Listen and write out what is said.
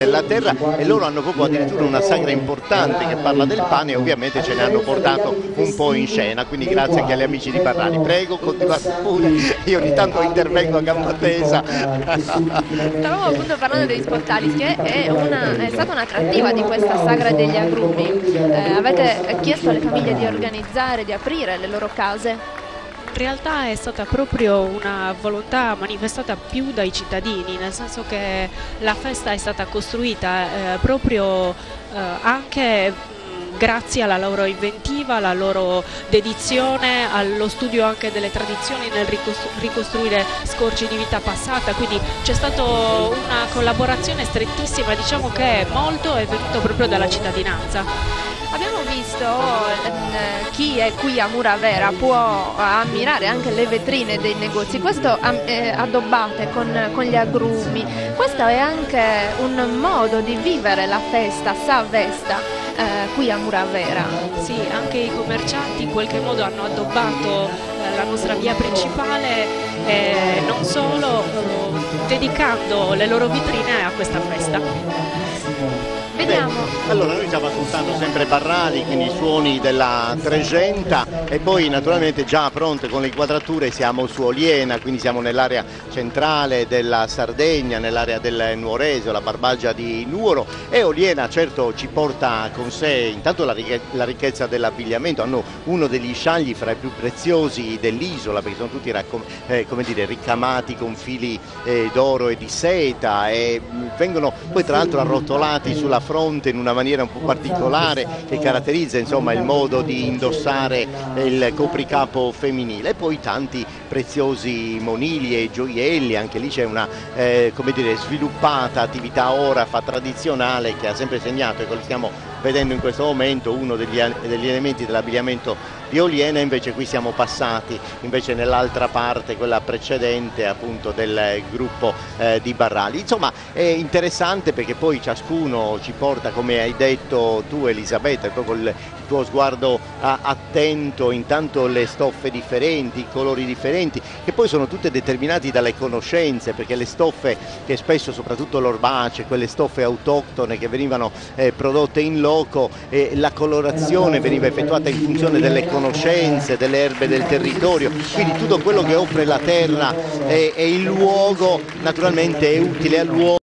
della terra, e loro hanno proprio addirittura una sagra importante che parla del pane, e ovviamente ce ne hanno portato un po' in scena, quindi grazie anche agli amici di Barrani. Prego, continuate pure, io ogni tanto intervengo a gamba tesa. Stavamo appunto parlando degli Sportalis, che è stata un'attrattiva di questa sagra degli agrumi. Avete chiesto alle famiglie di organizzare, di aprire le loro case? In realtà è stata proprio una volontà manifestata più dai cittadini, nel senso che la festa è stata costruita proprio anche grazie alla loro inventiva, alla loro dedizione, allo studio anche delle tradizioni nel ricostruire scorci di vita passata, quindi c'è stata una collaborazione strettissima, diciamo che molto è venuto proprio dalla cittadinanza. Abbiamo visto chi è qui a Muravera può ammirare anche le vetrine dei negozi, questo addobbate con gli agrumi. Questo è anche un modo di vivere la festa Savesta qui a Muravera. Sì, anche i commercianti in qualche modo hanno addobbato la nostra via principale e non solo, dedicando le loro vetrine a questa festa. Vediamo. Allora noi stiamo ascoltando sempre Barrani, quindi i suoni della Trecenta, e poi naturalmente già pronte con le inquadrature siamo su Oliena, quindi siamo nell'area centrale della Sardegna, nell'area del Nuorese, la Barbagia di Nuoro, e Oliena certo ci porta con sé intanto la ricchezza dell'abbigliamento. Hanno uno degli scialli fra i più preziosi dell'isola, perché sono tutti come dire, ricamati con fili d'oro e di seta, e vengono poi tra l'altro arrotolati sulla fronte in una maniera un po' particolare che caratterizza insomma il modo di indossare il copricapo femminile, e poi tanti preziosi monili e gioielli. Anche lì c'è una come dire, sviluppata attività orafa tradizionale che ha sempre segnato, e quello stiamo vedendo in questo momento, uno degli elementi dell'abbigliamento di Oliena. Invece qui siamo passati invece nell'altra parte, quella precedente appunto del gruppo di Barrani. Insomma è interessante perché poi ciascuno ci porta, come hai detto tu Elisabetta, proprio il tuo sguardo attento, intanto le stoffe differenti, i colori differenti, che poi sono tutte determinati dalle conoscenze, perché le stoffe che spesso, soprattutto l'orbace, quelle stoffe autoctone che venivano prodotte in loco, la colorazione veniva effettuata in funzione delle conoscenze, delle erbe del territorio, quindi tutto quello che offre la terra e il luogo naturalmente è utile all'uomo.